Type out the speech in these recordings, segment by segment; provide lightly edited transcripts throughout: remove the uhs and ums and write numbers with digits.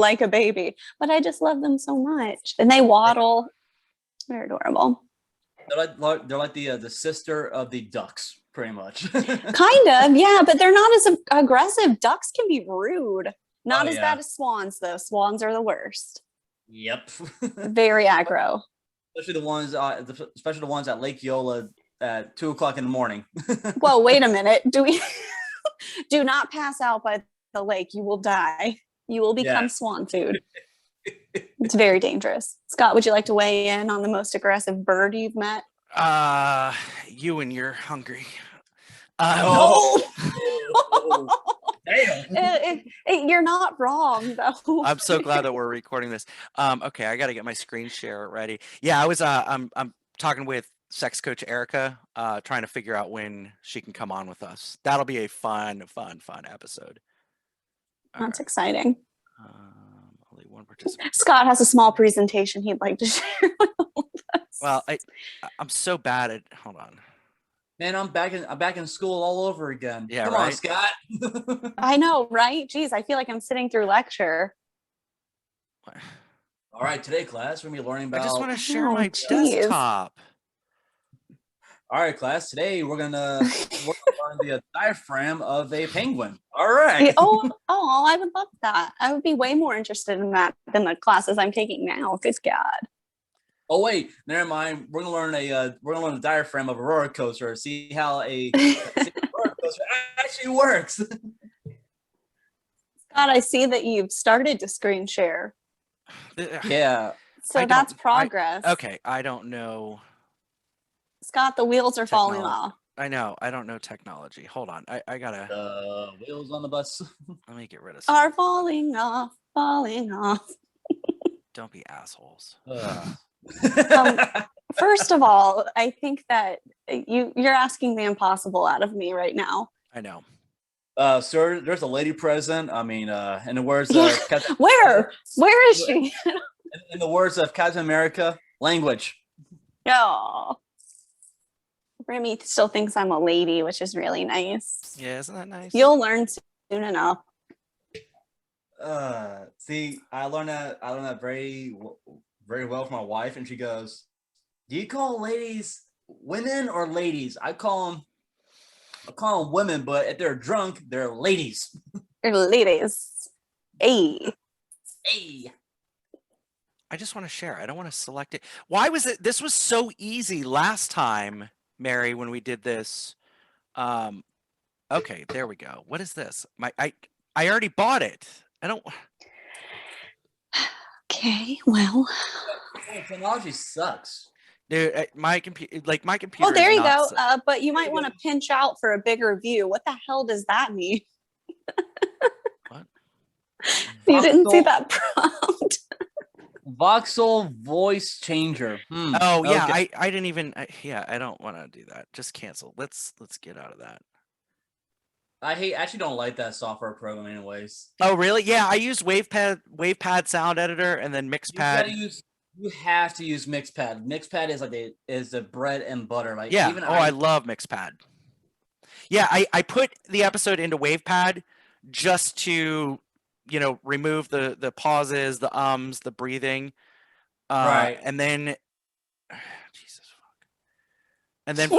like a baby, but I just love them so much. And they waddle. They're adorable. They're like the sister of the ducks, pretty much. Kind of, yeah, but they're not as aggressive. Ducks can be rude. Not as bad as swans, though. Swans are the worst. Yep. Very aggro. Especially the ones at Lake Yola at 2:00 in the morning. Well, wait a minute. Do not pass out by the lake. You will die. You will become swan food. It's very dangerous. Scott, would you like to weigh in on the most aggressive bird you've met? You and you're hungry. No. Damn. You're not wrong, though. I'm so glad that we're recording this. Okay, I got to get my screen share ready. Yeah, I was. I'm talking with sex coach Erica, trying to figure out when she can come on with us. That'll be a fun episode. That's exciting. Only one participant. Scott has a small presentation he'd like to share with us. Well, I'm so bad at. Hold on. Man, I'm back in school all over again. Yeah, Come on, Scott. I know, right? Jeez, I feel like I'm sitting through lecture. All right, today, class, we're going to be learning about... I just want to share my desktop. All right, class, today we're going to learn the diaphragm of a penguin. All right. Oh, I would love that. I would be way more interested in that than the classes I'm taking now. Good God. Oh wait, never mind. We're gonna learn the diaphragm of a roller coaster. See how a roller coaster actually works. Scott, I see that you've started to screen share. Yeah. So that's progress. Okay, I don't know. Scott, the wheels are falling off. I know. I don't know technology. Hold on. I gotta. Wheels on the bus. Let me get rid of. Are falling off. Don't be assholes. First of all, I think that you're asking the impossible out of me right now. I know. Sir, there's a lady present. I mean, in the words of Captain, where is she? In the words of Captain America, language. Oh, Remy still thinks I'm a lady, which is really nice. Yeah, isn't that nice? You'll learn soon enough. See, I learned that very well from my wife, and she goes, "Do you call ladies women or ladies?" I call them women, but if they're drunk, they're ladies. They're ladies. Hey. I just want to share. I don't want to select it. Why was it? This was so easy last time, Mary, when we did this. Okay, there we go. What is this? I already bought it. I don't. Okay, well. Technology sucks. Dude, my computer. Oh, there you go. But you might want to pinch out for a bigger view. What the hell does that mean? What? You didn't see that prompt. Voxel voice changer. Oh yeah, okay. I didn't even. I don't want to do that. Just cancel. Let's get out of that. I actually don't like that software program anyways. Oh really? Yeah, I use WavePad sound editor and then Mixpad. You have to use Mixpad. Mixpad is the bread and butter. Like yeah. I love Mixpad. Yeah, I put the episode into WavePad just to remove the pauses, the ums, the breathing. Right. And then Jesus fuck. And then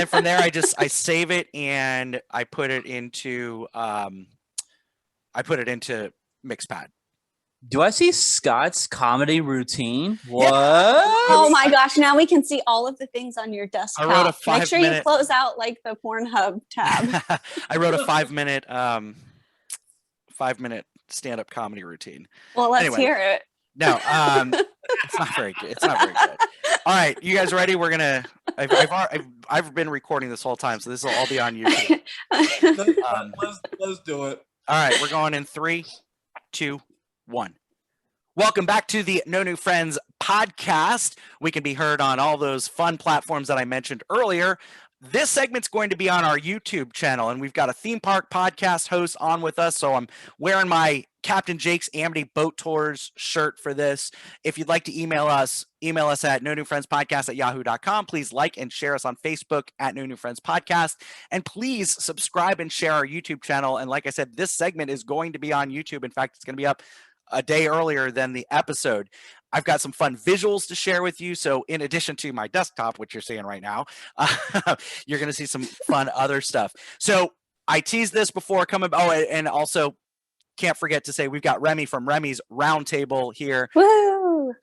from there I save it and I put it into Mixpad. Do I see Scott's comedy routine? What? Oh my gosh! Now we can see all of the things on your desktop. I wrote a 5-minute. Make sure you close out like the Pornhub tab. I wrote a 5-minute stand-up comedy routine. Well, let's hear it. No, it's not very good. All right, you guys ready? We're gonna. I've been recording this whole time, so this will all be on YouTube. Let's do it. All right, we're going in 3, 2, 1. Welcome back to the No New Friends podcast. We can be heard on all those fun platforms that I mentioned earlier. This segment's going to be on our YouTube channel, and we've got a theme park podcast host on with us. So I'm wearing my Captain Jake's Amity Boat Tours shirt for this. If you'd like to email us at no new friends podcast at yahoo.com. Please like and share us on Facebook at No New Friends Podcast. And please subscribe and share our YouTube channel. And like I said, this segment is going to be on YouTube. In fact, it's going to be up a day earlier than the episode. I've got some fun visuals to share with you. So in addition to my desktop, which you're seeing right now, you're going to see some fun other stuff. So I teased this before coming. Oh, and also can't forget to say we've got Remy from Remy's Roundtable here. Woo!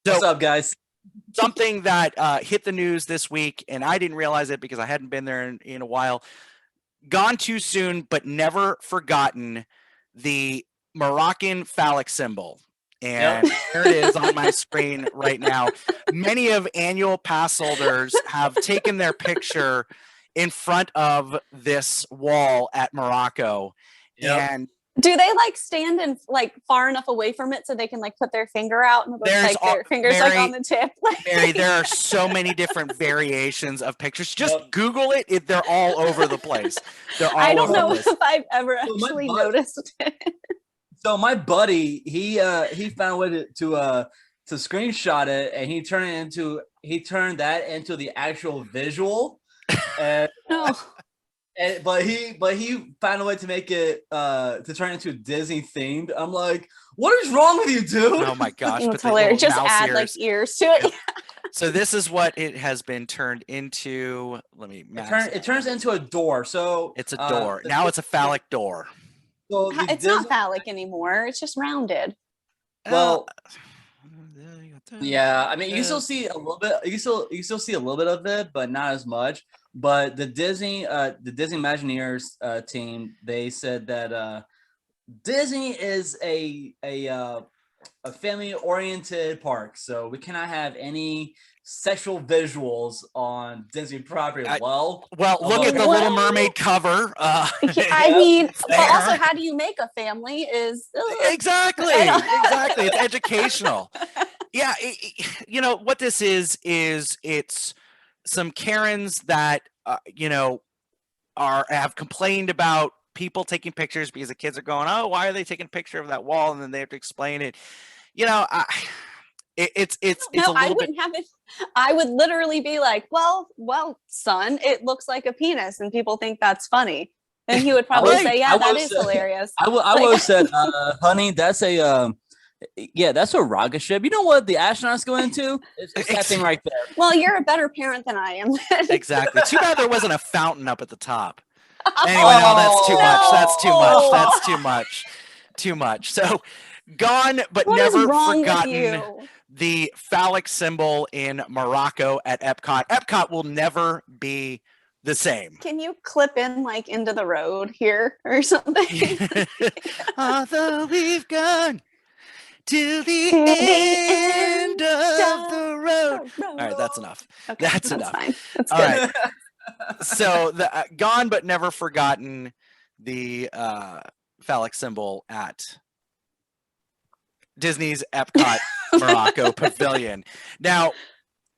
So, what's up, guys? Something that hit the news this week, and I didn't realize it because I hadn't been there in a while. Gone too soon, but never forgotten, the Moroccan phallic symbol. And there it is on my screen right now. Many of annual pass holders have taken their picture in front of this wall at Morocco. Yep. And do they like stand and like far enough away from it so they can like put their finger out and it looks like their fingers like on the tip? Mary, there are so many different variations of pictures. Just Google it. They're all over the place. They're all I don't over know the place. if I've ever actually noticed it. So my buddy, he found a way to screenshot it, and he turned that into the actual visual. And, but he found a way to make it to turn into Disney themed. I'm like, what is wrong with you, dude? Oh my gosh! It's hilarious. Just add ears. like ears to it. So this is what it has been turned into. Let me. It turns into a door. So it's a door. Now it's a phallic door. So it's not phallic anymore. It's just rounded. Well, yeah. I mean, you can still see a little bit. You can still see a little bit of it, but not as much. But the Disney Imagineers team, they said that Disney is a family-oriented park, so we cannot have any sexual visuals on Disney property. Look at the Little Mermaid cover. I mean, but also, how do you make a family? Is exactly. It's educational. Yeah, you know what this is it's some Karens that have complained about people taking pictures because the kids are going, oh, why are they taking a picture of that wall? And then they have to explain it. It's a little I wouldn't have it. I would literally be like, well, son, it looks like a penis, and people think that's funny. And he would probably say, yeah, that is hilarious. I would have said, honey, that's that's a rocket ship. You know what the astronauts go into? It's that thing right there. Well, you're a better parent than I am. Exactly. Too bad there wasn't a fountain up at the top. Anyway, no, that's too much. That's too much. That's too much. Too much. So gone, but what never is wrong forgotten. With you? The phallic symbol in Morocco at Epcot. Epcot will never be the same. Can you clip in like into the road here or something? Although we've gone to the end of the road. All right, that's enough. Okay, that's enough. Fine. That's all good. right. So the gone but never forgotten, the phallic symbol at Disney's Epcot Morocco Pavilion. Now,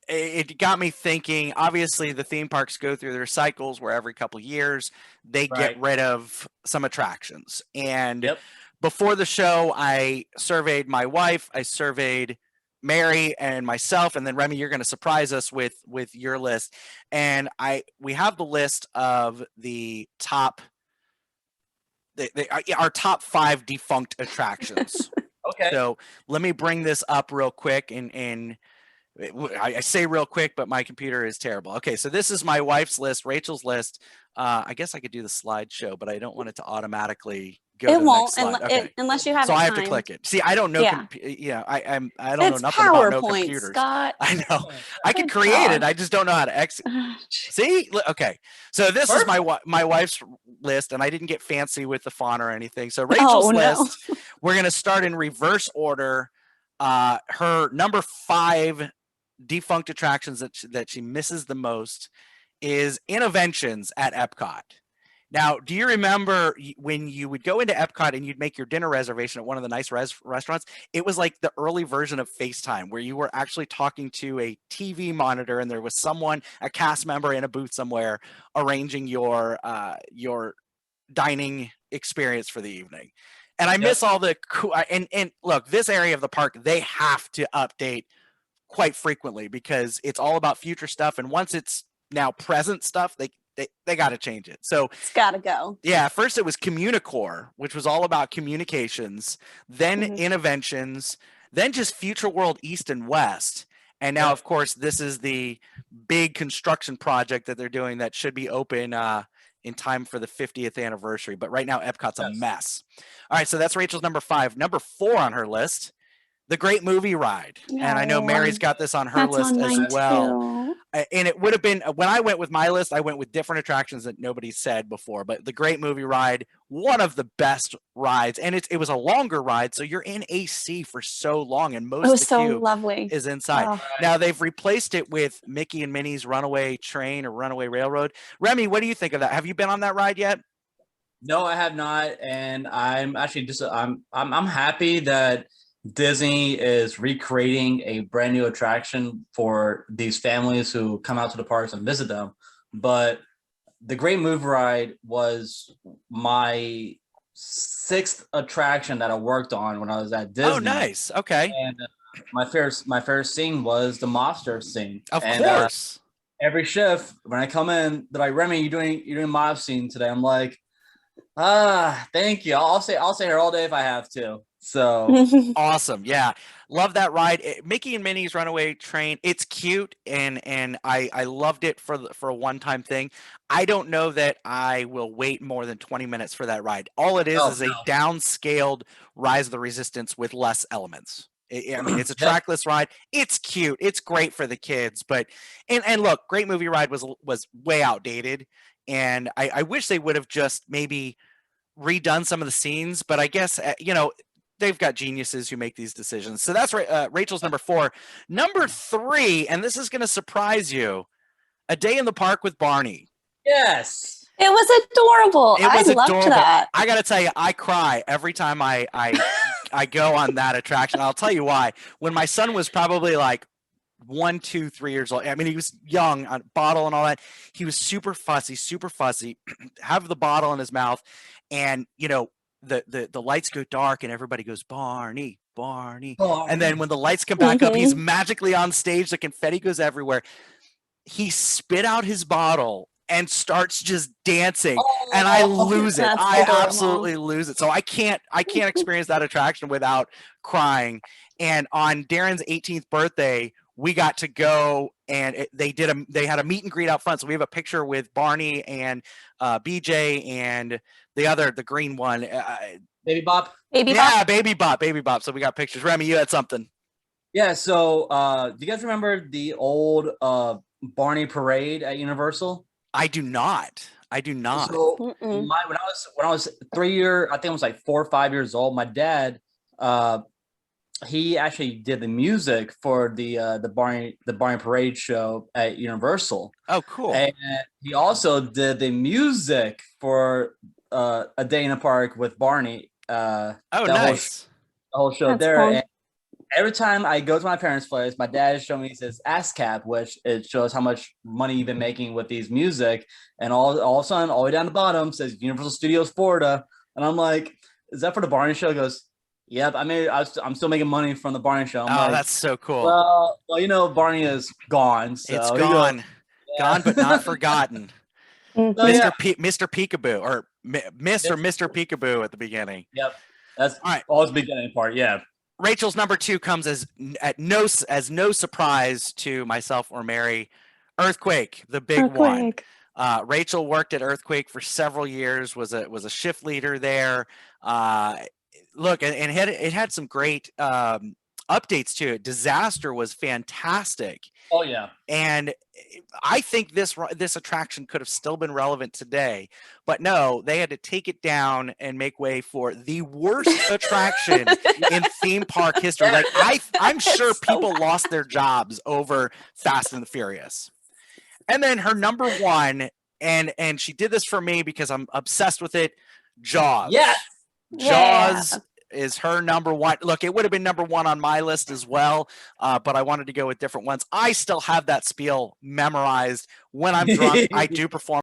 it got me thinking, obviously the theme parks go through their cycles where every couple of years they get rid of some attractions. And before the show, I surveyed my wife, I surveyed Mary and myself, and then Remy, you're going to surprise us with your list. And we have the list of the top, our top 5 defunct attractions. Okay. So let me bring this up real quick, and I say real quick, but my computer is terrible. Okay, so this is my wife's list, Rachel's list. I guess I could do the slideshow, but I don't want it to automatically go. It to the won't next slide. unless you have. So I have to click it. See, I don't know. Yeah, I don't it's know nothing about no PowerPoint, computers. Scott. I know. I can create it. I just don't know how to exit. See, okay. So this is my wife's list, and I didn't get fancy with the font or anything. So Rachel's list. We're gonna start in reverse order. Her number 5 defunct attractions that she misses the most is Interventions at Epcot. Now, do you remember when you would go into Epcot and you'd make your dinner reservation at one of the nice restaurants? It was like the early version of FaceTime, where you were actually talking to a TV monitor and there was someone, a cast member in a booth somewhere, arranging your dining experience for the evening. And I Yep. miss all the cool. And look, this area of the park they have to update quite frequently because it's all about future stuff. And once it's now present stuff, they got to change it. So It's gotta go. yeah, first it was Communicore, which was all about communications, then Interventions, then just Future World East and West. And now, of course, this is the big construction project that they're doing that should be open in time for the 50th anniversary. But right now, Epcot's a mess. All right, so that's Rachel's number 5. Number 4 on her list, the Great Movie Ride. And I know Mary's got this on her list as well. Too. And it would have been, when I went with my list, I went with different attractions that nobody said before. But the Great Movie Ride, one of the best rides. And it was a longer ride, so you're in AC for so long. And most It was of the so queue lovely. is inside. Oh. Now, they've replaced it with Mickey and Minnie's Runaway Train or Runaway Railroad. Remy, what do you think of that? Have you been on that ride yet? No, I have not, and I'm actually just I'm happy that Disney is recreating a brand new attraction for these families who come out to the parks and visit them. But the Great Move Ride was my 6th attraction that I worked on when I was at Disney. Oh, nice. Okay. And my favorite scene was the monster scene. Of and, course. Every shift when I come in, they're like, Remy, you're doing mob scene today. I'm like, thank you. I'll stay here all day if I have to. So awesome. Yeah. Love that ride. Mickey and Minnie's Runaway Train. It's cute and I loved it for a one-time thing. I don't know that I will wait more than 20 minutes for that ride. All it is a downscaled Rise of the Resistance with less elements. I mean, it's a trackless ride. It's cute. It's great for the kids, but and look, Great Movie Ride was way outdated. And I wish they would have just maybe redone some of the scenes, but I guess, they've got geniuses who make these decisions. So that's Rachel's number 4. Number 3, and this is going to surprise you, A Day in the Park with Barney. Yes. It was adorable. I loved that. I got to tell you, I cry every time I go on that attraction. I'll tell you why. When my son was probably like 1, 2, 3 years old. I mean, he was young, on bottle and all that. He was super fussy, have the bottle in his mouth. And, the lights go dark and everybody goes, Barney. And then when the lights come back up, he's magically on stage. The confetti goes everywhere. He spit out his bottle and starts just dancing, and I lose it. I absolutely lose it. So I can't experience that attraction without crying. And on Darren's 18th birthday, we got to go and they had a meet and greet out front. So we have a picture with Barney and BJ and the green one. Baby Bop. Baby Bop. So we got pictures. Remy, you had something. Yeah, so do you guys remember the old Barney parade at Universal? I do not. So when I was 4 or 5 years old, my dad he actually did the music for the Barney Parade show at Universal. Oh, cool. And he also did the music for A Day in the Park with Barney. Nice. The whole show. That's there. Cool. And every time I go to my parents' place, my dad is showing me his ASCAP, which it shows how much money you've been making with these music. And all of a sudden, all the way down the bottom says Universal Studios Florida. And I'm like, is that for the Barney show? He goes, yep, I'm still making money from the Barney show. I'm like, that's so cool. Well, Barney is gone. So it's gone. Gone, but not forgotten. Mr. Peekaboo or Mr. Peekaboo at the beginning. Yep. That's all right. Always the beginning part. Yeah. Rachel's number 2 comes as no surprise to myself or Mary. Earthquake, the big one. Rachel worked at Earthquake for several years, was a shift leader there. Look, and it had some great updates to it. Disaster was fantastic. Oh yeah. And I think this attraction could have still been relevant today, but no, they had to take it down and make way for the worst attraction in theme park history. Like I'm sure people lost their jobs over Fast and the Furious. And then her number 1, and she did this for me because I'm obsessed with it. Jaws. Yes. Jaws is her number 1. Look, it would have been number 1 on my list as well, but I wanted to go with different ones. I still have that spiel memorized. When I'm drunk, I do perform